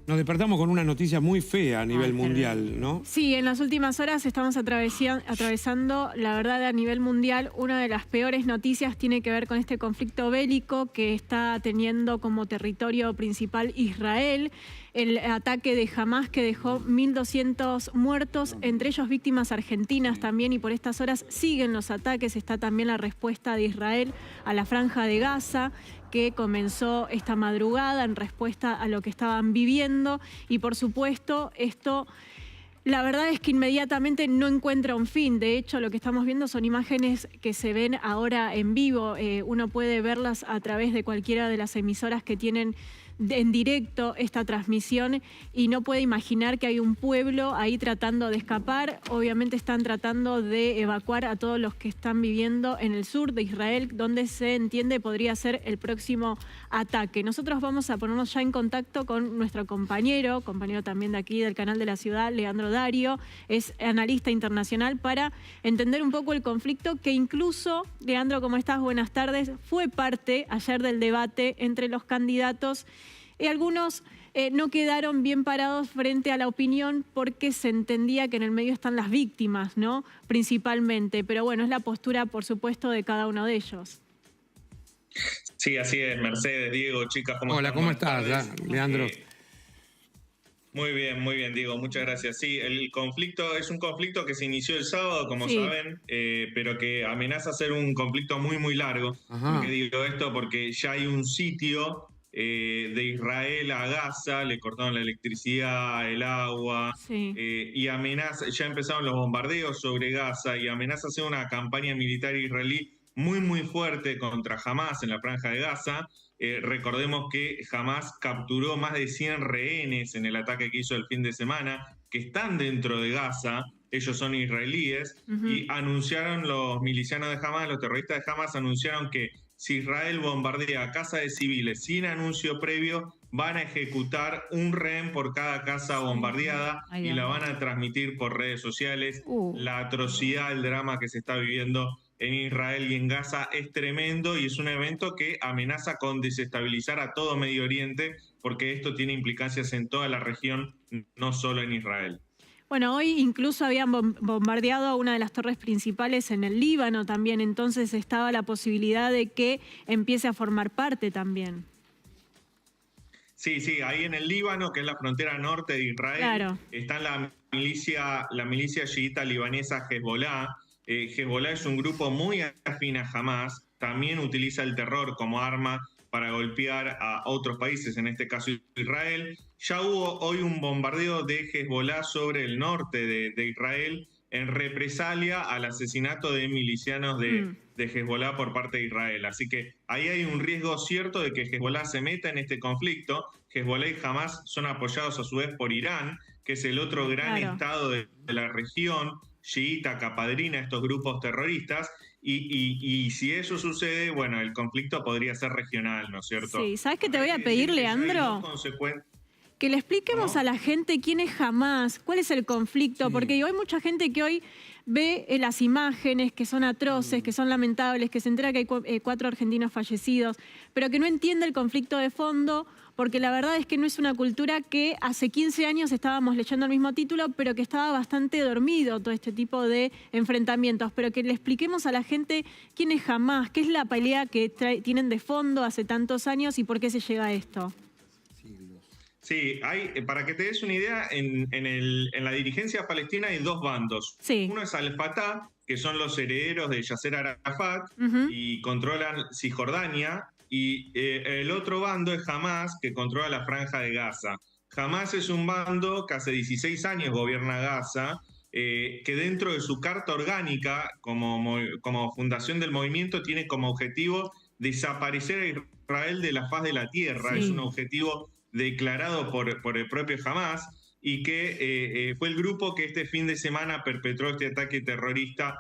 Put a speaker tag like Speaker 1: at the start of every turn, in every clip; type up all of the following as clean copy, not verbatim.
Speaker 1: Nos despertamos con una noticia muy fea a nivel mundial, ¿no?
Speaker 2: Sí, en las últimas horas estamos atravesando, la verdad, a nivel mundial, una de las peores noticias tiene que ver con este conflicto bélico que está teniendo como territorio principal Israel. El ataque de Hamás que dejó 1.200 muertos, entre ellos víctimas argentinas también, y por estas horas siguen los ataques. Está también la respuesta de Israel a la Franja de Gaza, que comenzó esta madrugada en respuesta a lo que estaban viviendo. Y por supuesto, esto, la verdad es que inmediatamente no encuentra un fin. De hecho, lo que estamos viendo son imágenes que se ven ahora en vivo. Uno puede verlas a través de cualquiera de las emisoras que tienen en directo esta transmisión y no puede imaginar que hay un pueblo ahí tratando de escapar. Obviamente están tratando de evacuar a todos los que están viviendo en el sur de Israel, donde se entiende podría ser el próximo ataque. Nosotros vamos a ponernos ya en contacto con nuestro compañero también de aquí del Canal de la Ciudad, Leandro Dario, es analista internacional, para entender un poco el conflicto que incluso, Leandro, ¿cómo estás? Buenas tardes. Fue parte ayer del debate entre los candidatos. Y algunos no quedaron bien parados frente a la opinión porque se entendía que en el medio están las víctimas, ¿no? Principalmente. Pero bueno, es la postura, por supuesto, de cada uno de ellos.
Speaker 3: Sí, así es. Mercedes, Diego, chicas, ¿cómo están?
Speaker 1: Hola, ¿cómo estás, Leandro?
Speaker 3: Muy bien, Diego, muchas gracias. Sí, el conflicto es un conflicto que se inició el sábado, como saben, pero que amenaza ser un conflicto muy largo. ¿Por qué digo esto? Porque ya hay un sitio de Israel a Gaza, le cortaron la electricidad, el agua, y amenaza, ya empezaron los bombardeos sobre Gaza y amenaza hacer una campaña militar israelí muy fuerte contra Hamás en la Franja de Gaza. Recordemos que Hamás capturó más de 100 rehenes en el ataque que hizo el fin de semana, que están dentro de Gaza. Ellos son israelíes, y anunciaron los milicianos de Hamás, los terroristas de Hamás, anunciaron que si Israel bombardea casas de civiles sin anuncio previo, van a ejecutar un rehén por cada casa bombardeada y la van a transmitir por redes sociales. La atrocidad, el drama que se está viviendo en Israel y en Gaza es tremendo, y es un evento que amenaza con desestabilizar a todo Medio Oriente, porque esto tiene implicancias en toda la región, no solo en Israel.
Speaker 2: Bueno, hoy incluso habían bombardeado una de las torres principales en el Líbano también, entonces estaba la posibilidad de que empiece a formar parte también.
Speaker 3: Sí, ahí en el Líbano, que es la frontera norte de Israel, está la milicia chiita libanesa Hezbollah. Hezbollah es un grupo muy afín a Hamás, también utiliza el terror como arma para golpear a otros países, en este caso Israel. Ya hubo hoy un bombardeo de Hezbollah sobre el norte de Israel en represalia al asesinato de milicianos de Hezbollah por parte de Israel. Así que ahí hay un riesgo cierto de que Hezbollah se meta en este conflicto. Hezbollah y Hamás son apoyados a su vez por Irán, que es el otro gran estado de la región, chiita, que apadrina a estos grupos terroristas. Y si eso sucede, bueno, el conflicto podría ser regional, ¿no es cierto?
Speaker 2: Sí, ¿sabes qué te voy a pedir, Leandro? Que le expliquemos a la gente quién es Hamás, cuál es el conflicto, porque hay mucha gente que hoy ve las imágenes que son atroces, que son lamentables, que se entera que hay 4 argentinos fallecidos, pero que no entiende el conflicto de fondo, porque la verdad es que no es una cultura que hace 15 años estábamos leyendo el mismo título, pero que estaba bastante dormido todo este tipo de enfrentamientos. Pero que le expliquemos a la gente quién es Hamás, qué es la pelea que tienen de fondo hace tantos años y por qué se llega a esto.
Speaker 3: Sí, para que te des una idea, en la dirigencia palestina hay 2 bandos. Uno es Al-Fatah, que son los herederos de Yasser Arafat y controlan Cisjordania, y el otro bando es Hamás, que controla la Franja de Gaza. Hamás es un bando que hace 16 años gobierna Gaza, que dentro de su carta orgánica, como fundación del movimiento, tiene como objetivo desaparecer a Israel de la faz de la tierra. Es un objetivo declarado por el propio Hamás, y que fue el grupo que este fin de semana perpetró este ataque terrorista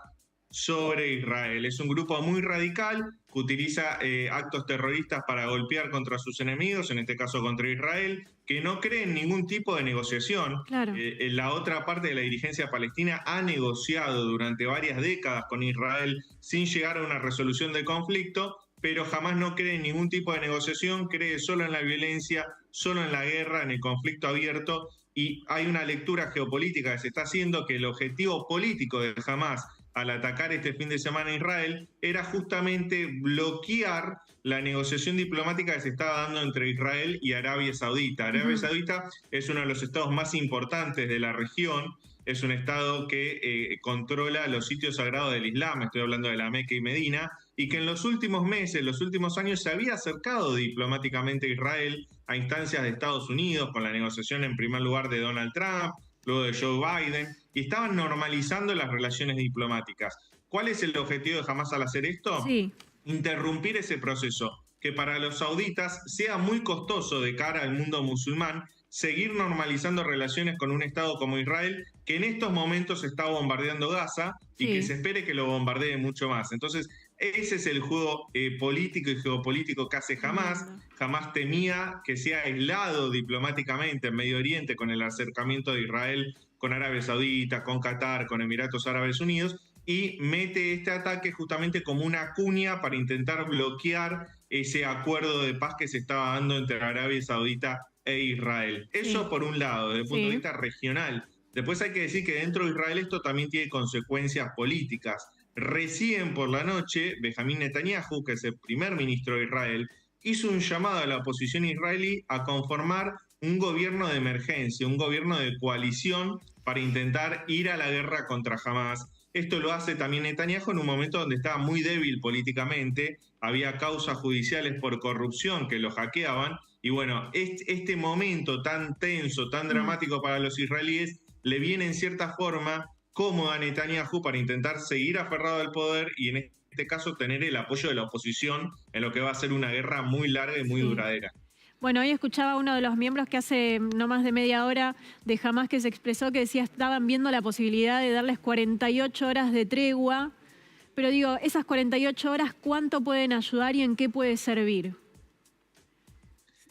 Speaker 3: sobre Israel. Es un grupo muy radical que utiliza actos terroristas para golpear contra sus enemigos, en este caso contra Israel, que no cree en ningún tipo de negociación. La otra parte de la dirigencia palestina ha negociado durante varias décadas con Israel sin llegar a una resolución del conflicto, pero jamás no cree en ningún tipo de negociación, cree solo en la violencia, solo en la guerra, en el conflicto abierto, y hay una lectura geopolítica que se está haciendo que el objetivo político de Hamás al atacar este fin de semana a Israel era justamente bloquear la negociación diplomática que se estaba dando entre Israel y Arabia Saudita. Arabia Saudita es uno de los estados más importantes de la región, es un estado que controla los sitios sagrados del Islam, estoy hablando de la Meca y Medina, y que en los últimos meses, los últimos años, se había acercado diplomáticamente a Israel a instancias de Estados Unidos, con la negociación en primer lugar de Donald Trump, luego de Joe Biden, y estaban normalizando las relaciones diplomáticas. ¿Cuál es el objetivo de Hamás al hacer esto?
Speaker 2: Sí.
Speaker 3: Interrumpir ese proceso, que para los sauditas sea muy costoso de cara al mundo musulmán seguir normalizando relaciones con un Estado como Israel, que en estos momentos está bombardeando Gaza y que se espere que lo bombardee mucho más. Entonces, ese es el juego político y geopolítico que hace Hamás. Hamás temía que sea aislado diplomáticamente en Medio Oriente con el acercamiento de Israel con Arabia Saudita, con Qatar, con Emiratos Árabes Unidos, y mete este ataque justamente como una cuña para intentar bloquear ese acuerdo de paz que se estaba dando entre Arabia Saudita e Israel. Eso por un lado, desde el punto de vista regional. Después hay que decir que dentro de Israel esto también tiene consecuencias políticas. Recién por la noche, Benjamín Netanyahu, que es el primer ministro de Israel, hizo un llamado a la oposición israelí a conformar un gobierno de emergencia, un gobierno de coalición para intentar ir a la guerra contra Hamás. Esto lo hace también Netanyahu en un momento donde estaba muy débil políticamente, había causas judiciales por corrupción que lo hackeaban, y bueno, este momento tan tenso, tan dramático para los israelíes, le viene en cierta forma cómodo a Netanyahu para intentar seguir aferrado al poder y en este caso tener el apoyo de la oposición en lo que va a ser una guerra muy larga y muy duradera.
Speaker 2: Bueno, hoy escuchaba a uno de los miembros que hace no más de media hora de Hamás que se expresó que decía estaban viendo la posibilidad de darles 48 horas de tregua, pero digo, esas 48 horas, ¿cuánto pueden ayudar y en qué puede servir?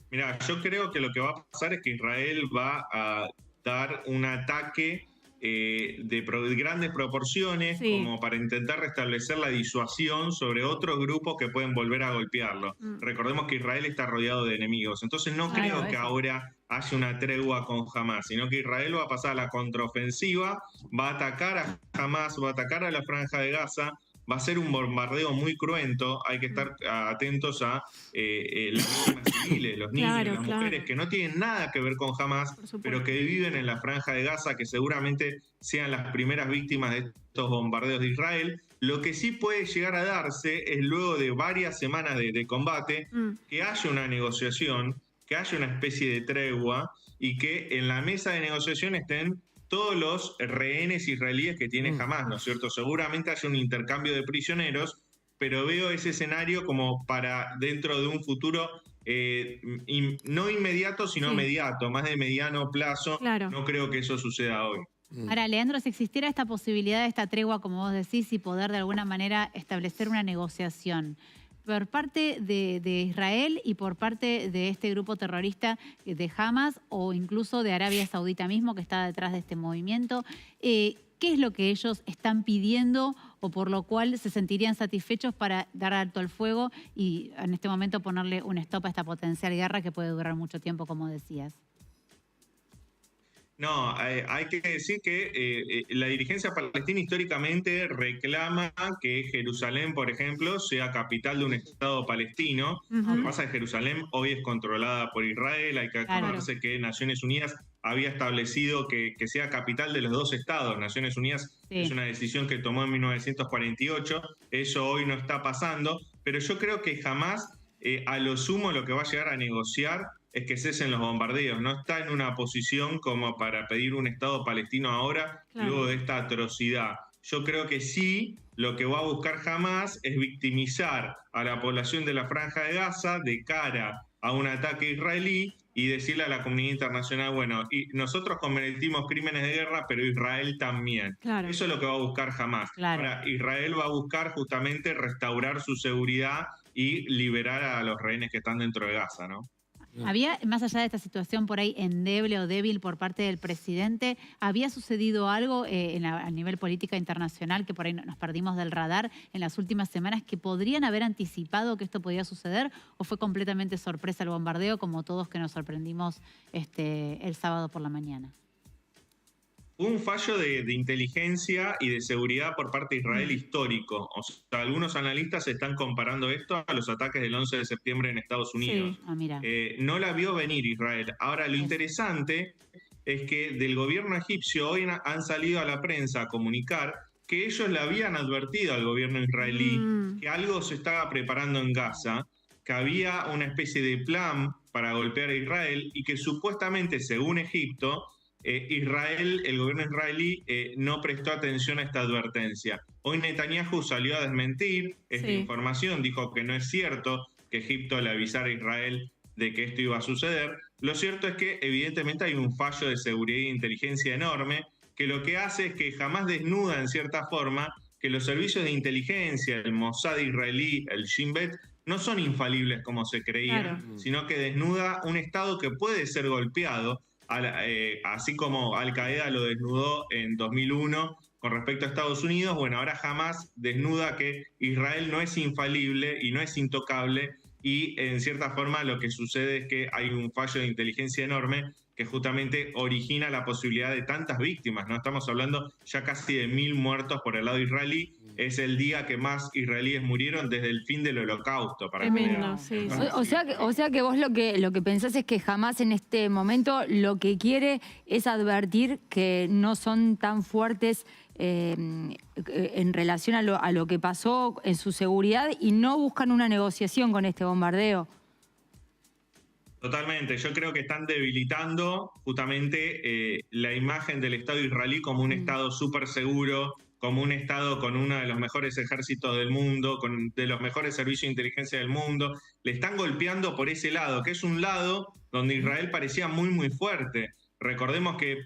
Speaker 3: Mira, yo creo que lo que va a pasar es que Israel va a dar un ataque de grandes proporciones como para intentar restablecer la disuasión sobre otros grupos que pueden volver a golpearlo. Recordemos que Israel está rodeado de enemigos, entonces no creo que ahora haya una tregua con Hamás, sino que Israel va a pasar a la contraofensiva, va a atacar a Hamás, va a atacar a la Franja de Gaza, va a ser un bombardeo muy cruento, hay que estar atentos a las víctimas civiles, los niños, las mujeres, que no tienen nada que ver con Hamás, pero que viven en la Franja de Gaza, que seguramente sean las primeras víctimas de estos bombardeos de Israel. Lo que sí puede llegar a darse es luego de varias semanas de combate, que haya una negociación, que haya una especie de tregua y que en la mesa de negociación estén todos los rehenes israelíes que tiene Hamás, ¿no es cierto? Seguramente haya un intercambio de prisioneros, pero veo ese escenario como para dentro de un futuro no inmediato, sino mediato, más de mediano plazo. No creo que eso suceda hoy.
Speaker 4: Ahora, Leandro, si existiera esta posibilidad de esta tregua, como vos decís, y poder de alguna manera establecer una negociación, por parte de Israel y por parte de este grupo terrorista de Hamás o incluso de Arabia Saudita mismo que está detrás de este movimiento, ¿qué es lo que ellos están pidiendo o por lo cual se sentirían satisfechos para dar alto al fuego y en este momento ponerle un stop a esta potencial guerra que puede durar mucho tiempo, como decías?
Speaker 3: No, hay que decir que la dirigencia palestina históricamente reclama que Jerusalén, por ejemplo, sea capital de un Estado palestino. Lo que pasa es que Jerusalén hoy es controlada por Israel. Hay que acordarse que Naciones Unidas había establecido que sea capital de los dos estados. Naciones Unidas es una decisión que tomó en 1948. Eso hoy no está pasando. Pero yo creo que jamás, a lo sumo, lo que va a llegar a negociar es que cesen los bombardeos. No está en una posición como para pedir un Estado palestino ahora, luego de esta atrocidad. Yo creo que sí, lo que va a buscar Hamás es victimizar a la población de la Franja de Gaza de cara a un ataque israelí y decirle a la comunidad internacional, bueno, y nosotros cometimos crímenes de guerra, pero Israel también. Eso es lo que va a buscar Hamás. Ahora, Israel va a buscar justamente restaurar su seguridad y liberar a los rehenes que están dentro de Gaza, ¿no?
Speaker 4: ¿Había, más allá de esta situación por ahí endeble o débil por parte del presidente, había sucedido algo a nivel política internacional que por ahí nos perdimos del radar en las últimas semanas que podrían haber anticipado que esto podía suceder, o fue completamente sorpresa el bombardeo como todos que nos sorprendimos el sábado por la mañana?
Speaker 3: Un fallo de inteligencia y de seguridad por parte de Israel histórico. O sea, algunos analistas están comparando esto a los ataques del 11 de septiembre en Estados Unidos.
Speaker 4: Sí.
Speaker 3: No la vio venir Israel. Ahora, lo interesante es que del gobierno egipcio hoy han salido a la prensa a comunicar que ellos le habían advertido al gobierno israelí que algo se estaba preparando en Gaza, que había una especie de plan para golpear a Israel y que supuestamente, según Egipto, el gobierno israelí no prestó atención a esta advertencia. Hoy Netanyahu salió a desmentir esta información, dijo que no es cierto que Egipto le avisara a Israel de que esto iba a suceder. Lo cierto es que evidentemente hay un fallo de seguridad e inteligencia enorme que lo que hace es que jamás desnuda en cierta forma que los servicios de inteligencia, el Mossad israelí, el Shin Bet, no son infalibles como se creía, sino que desnuda un Estado que puede ser golpeado, así como Al-Qaeda lo desnudó en 2001 con respecto a Estados Unidos. Bueno, ahora Hamas desnuda que Israel no es infalible y no es intocable, y en cierta forma lo que sucede es que hay un fallo de inteligencia enorme que justamente origina la posibilidad de tantas víctimas, ¿no? Estamos hablando ya casi de 1000 muertos por el lado israelí. Es el día que más israelíes murieron desde el fin del Holocausto.
Speaker 5: O sea que vos lo que pensás es que Hamas en este momento lo que quiere es advertir que no son tan fuertes en relación a lo que pasó en su seguridad y no buscan una negociación con este bombardeo.
Speaker 3: Totalmente, yo creo que están debilitando justamente la imagen del Estado israelí como un Estado súper seguro, como un Estado con uno de los mejores ejércitos del mundo, de los mejores servicios de inteligencia del mundo. Le están golpeando por ese lado, que es un lado donde Israel parecía muy, muy fuerte. Recordemos que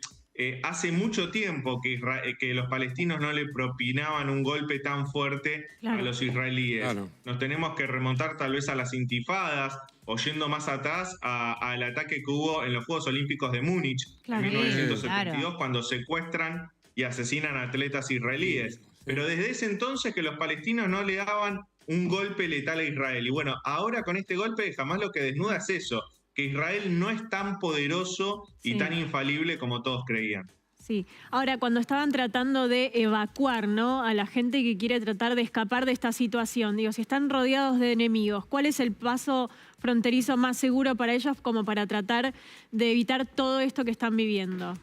Speaker 3: hace mucho tiempo que los palestinos no le propinaban un golpe tan fuerte a los israelíes. Nos tenemos que remontar tal vez a las intifadas, o yendo más atrás al ataque que hubo en los Juegos Olímpicos de Múnich en 1972, cuando secuestran y asesinan a atletas israelíes. Pero desde ese entonces que los palestinos no le daban un golpe letal a Israel. Y bueno, ahora con este golpe jamás lo que desnuda es eso, que Israel no es tan poderoso y tan infalible como todos creían.
Speaker 2: Sí. Ahora, cuando estaban tratando de evacuar, ¿no?, a la gente que quiere tratar de escapar de esta situación, digo, si están rodeados de enemigos, ¿cuál es el paso fronterizo más seguro para ellos como para tratar de evitar todo esto que están viviendo?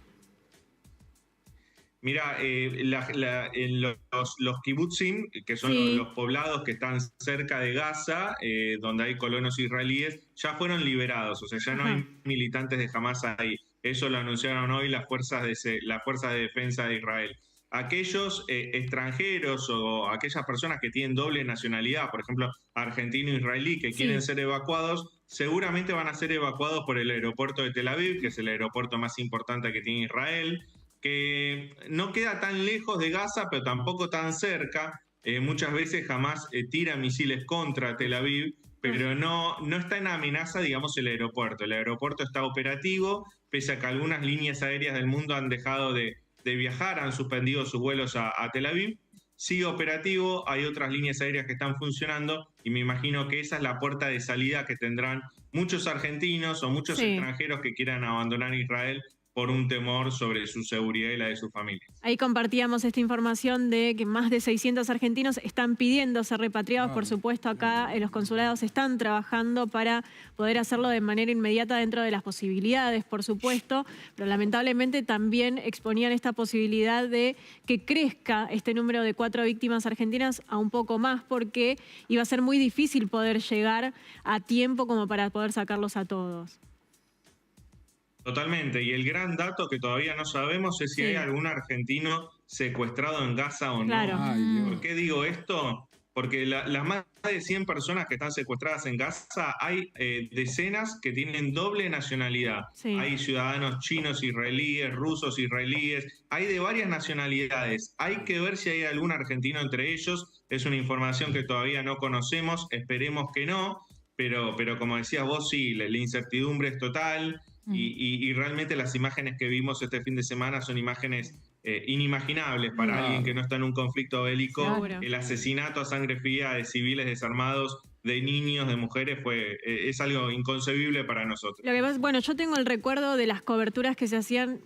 Speaker 3: Mira, los kibutzim, que son los poblados que están cerca de Gaza, donde hay colonos israelíes, ya fueron liberados, o sea, ya no hay militantes de Hamas ahí. Eso lo anunciaron hoy las fuerzas de defensa de Israel. Aquellos extranjeros o aquellas personas que tienen doble nacionalidad, por ejemplo, argentino-israelí, que quieren ser evacuados, seguramente van a ser evacuados por el aeropuerto de Tel Aviv, que es el aeropuerto más importante que tiene Israel, que no queda tan lejos de Gaza, pero tampoco tan cerca. Muchas veces Hamas tira misiles contra Tel Aviv, pero no está en amenaza, digamos, el aeropuerto. El aeropuerto está operativo, pese a que algunas líneas aéreas del mundo han dejado de viajar, han suspendido sus vuelos a Tel Aviv. Sigue operativo, hay otras líneas aéreas que están funcionando y me imagino que esa es la puerta de salida que tendrán muchos argentinos o muchos extranjeros que quieran abandonar Israel por un temor sobre su seguridad y la de sus familias.
Speaker 2: Ahí compartíamos esta información de que más de 600 argentinos están pidiendo ser repatriados. Por supuesto, acá los consulados están trabajando para poder hacerlo de manera inmediata dentro de las posibilidades, por supuesto, pero lamentablemente también exponían esta posibilidad de que crezca este número de 4 víctimas argentinas a un poco más, porque iba a ser muy difícil poder llegar a tiempo como para poder sacarlos a todos.
Speaker 3: Totalmente, y el gran dato que todavía no sabemos es si hay algún argentino secuestrado en Gaza o no. ¿Por qué digo esto? Porque las más de 100 personas que están secuestradas en Gaza, hay decenas que tienen doble nacionalidad. Hay ciudadanos chinos israelíes, rusos israelíes, hay de varias nacionalidades. Hay que ver si hay algún argentino entre ellos. Es una información que todavía no conocemos, esperemos que no. pero como decías vos, sí, la incertidumbre es total y realmente las imágenes que vimos este fin de semana son imágenes inimaginables para alguien que no está en un conflicto bélico.
Speaker 2: Seguro.
Speaker 3: El asesinato a sangre fría de civiles desarmados, de niños, de mujeres, es algo inconcebible para nosotros.
Speaker 2: Lo que pasa, bueno, yo tengo el recuerdo de las coberturas que se hacían,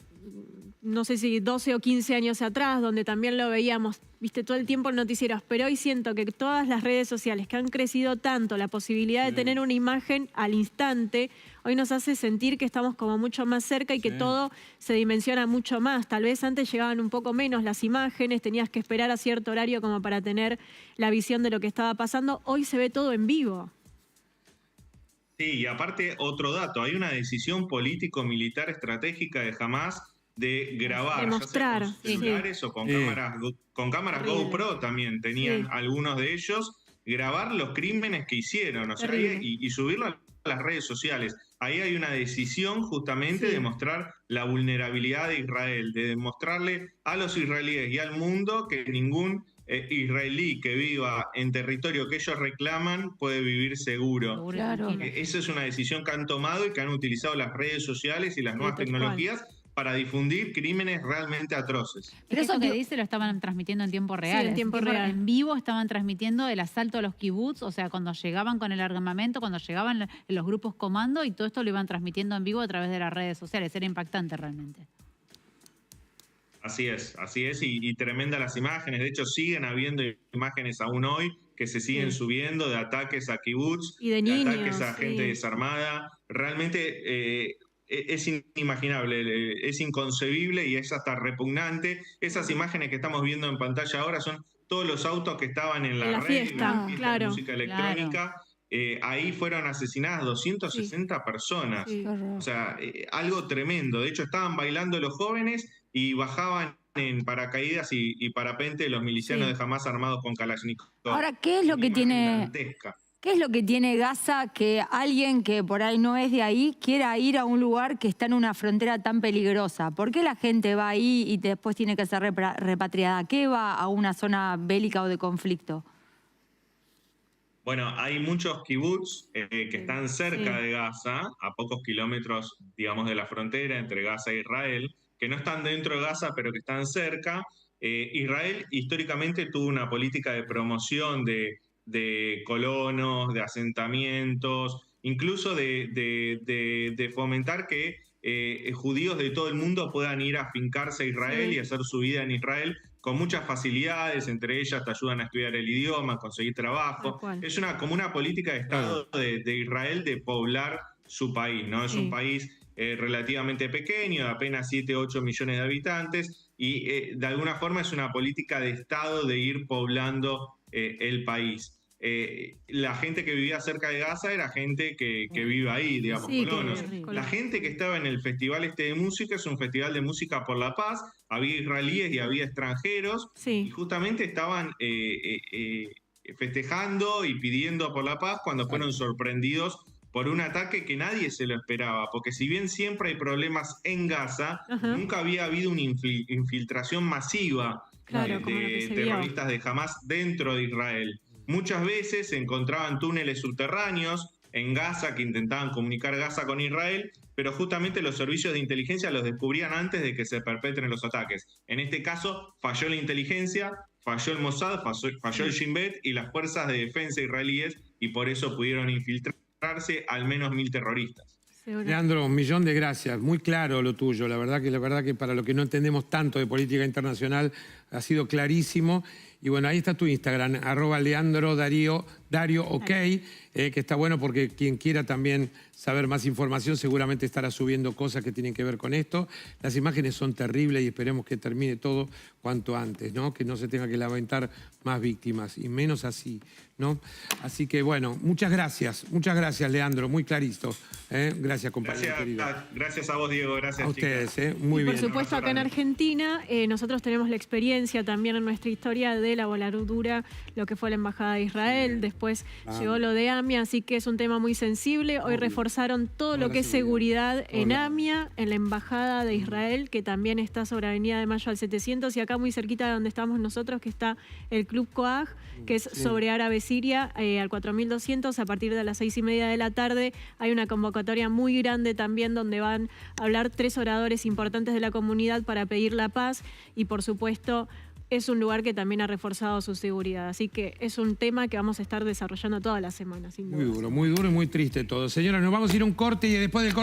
Speaker 2: no sé si 12 o 15 años atrás, donde también lo veíamos, viste, todo el tiempo en noticieros, pero hoy siento que todas las redes sociales que han crecido tanto, la posibilidad de tener una imagen al instante, hoy nos hace sentir que estamos como mucho más cerca y que todo se dimensiona mucho más. Tal vez antes llegaban un poco menos las imágenes, tenías que esperar a cierto horario como para tener la visión de lo que estaba pasando. Hoy se ve todo en vivo.
Speaker 3: Sí, y aparte otro dato, hay una decisión político-militar estratégica de Hamás de grabar,
Speaker 2: de mostrar,
Speaker 3: ya sea con celulares o con cámaras GoPro también, tenían algunos de ellos, grabar los crímenes que hicieron, o sea, y subirlo a las redes sociales. Ahí hay una decisión justamente de mostrar la vulnerabilidad de Israel, de demostrarle a los israelíes y al mundo que ningún israelí que viva en territorio que ellos reclaman puede vivir seguro.
Speaker 5: Claro.
Speaker 3: Esa es una decisión que han tomado y que han utilizado las redes sociales y las nuevas tecnologías para difundir crímenes realmente atroces.
Speaker 4: Pero eso que dice lo estaban transmitiendo en tiempo real.
Speaker 2: Sí, en tiempo real.
Speaker 4: En vivo estaban transmitiendo el asalto a los kibbutz, o sea, cuando llegaban con el armamento, cuando llegaban los grupos comando y todo esto lo iban transmitiendo en vivo a través de las redes sociales. Era impactante realmente.
Speaker 3: Así es, y tremendas las imágenes. De hecho, siguen habiendo imágenes aún hoy que se siguen subiendo de ataques a kibbutz,
Speaker 2: y de niños,
Speaker 3: ataques a gente desarmada. Realmente es inimaginable, es inconcebible y es hasta repugnante. Esas imágenes que estamos viendo en pantalla ahora son todos los autos que estaban en la
Speaker 2: fiesta,
Speaker 3: de música electrónica. Ahí fueron asesinadas 260 personas. O sea, algo tremendo. De hecho, estaban bailando los jóvenes y bajaban en paracaídas y parapente los milicianos de Hamás armados con Kalashnikov.
Speaker 5: Ahora, ¿qué es lo que tiene...
Speaker 3: Dantesca.
Speaker 5: ¿Qué es lo que tiene Gaza que alguien que por ahí no es de ahí quiera ir a un lugar que está en una frontera tan peligrosa? ¿Por qué la gente va ahí y después tiene que ser repatriada? ¿Qué va a una zona bélica o de conflicto?
Speaker 3: Bueno, hay muchos kibbutz que están cerca de Gaza, a pocos kilómetros, digamos, de la frontera entre Gaza e Israel, que no están dentro de Gaza, pero que están cerca. Israel históricamente tuvo una política de promoción de colonos, de asentamientos, incluso de fomentar que judíos de todo el mundo puedan ir a afincarse a Israel y hacer su vida en Israel con muchas facilidades, entre ellas te ayudan a estudiar el idioma, conseguir trabajo. Es como una política de Estado de Israel de poblar su país, ¿no? Es un país relativamente pequeño, de apenas 7, 8 millones de habitantes, y de alguna forma es una política de Estado de ir poblando el país. La gente que vivía cerca de Gaza era gente que vive ahí, digamos, colonos. La gente que estaba en el festival de música es un festival de música por la paz, había israelíes y había extranjeros, y justamente estaban festejando y pidiendo por la paz cuando fueron sorprendidos por un ataque que nadie se lo esperaba, porque si bien siempre hay problemas en Gaza, nunca había habido una infiltración masiva de terroristas de Hamás dentro de Israel. Muchas veces se encontraban túneles subterráneos en Gaza que intentaban comunicar Gaza con Israel, pero justamente los servicios de inteligencia los descubrían antes de que se perpetren los ataques. En este caso, falló la inteligencia, falló el Mossad, falló el Shin Bet y las fuerzas de defensa israelíes, y por eso pudieron infiltrarse al menos 1000 terroristas.
Speaker 1: Leandro, un millón de gracias. Muy claro lo tuyo. La verdad que para lo que no entendemos tanto de política internacional ha sido clarísimo. Y bueno, ahí está tu Instagram, @LeandroDario OK, que está bueno porque quien quiera también saber más información seguramente estará subiendo cosas que tienen que ver con esto. Las imágenes son terribles y esperemos que termine todo cuanto antes, ¿no? Que no se tenga que lamentar más víctimas y menos así, ¿no? Así que bueno, muchas gracias, Leandro, muy clarito. Gracias, compañero querido.
Speaker 3: Gracias a vos, Diego, gracias
Speaker 1: a ustedes,
Speaker 3: chicas.
Speaker 1: Muy bien.
Speaker 2: Por supuesto, acá en Argentina nosotros tenemos la experiencia referencia también en nuestra historia de la voladura, lo que fue la Embajada de Israel, después llegó lo de AMIA, así que es un tema muy sensible. Hoy reforzaron todo lo que es seguridad en AMIA, en la Embajada de Israel, que también está sobre Avenida de Mayo al 700, y acá muy cerquita de donde estamos nosotros, que está el Club Coag, que es sobre Árabe Siria, al 4200, a partir de las 6:30 de la tarde. Hay una convocatoria muy grande también donde van a hablar 3 oradores importantes de la comunidad para pedir la paz y, por supuesto, es un lugar que también ha reforzado su seguridad. Así que es un tema que vamos a estar desarrollando toda la semana, sin duda.
Speaker 1: Muy duro y muy triste todo. Señora, nos vamos a ir a un corte y después del corte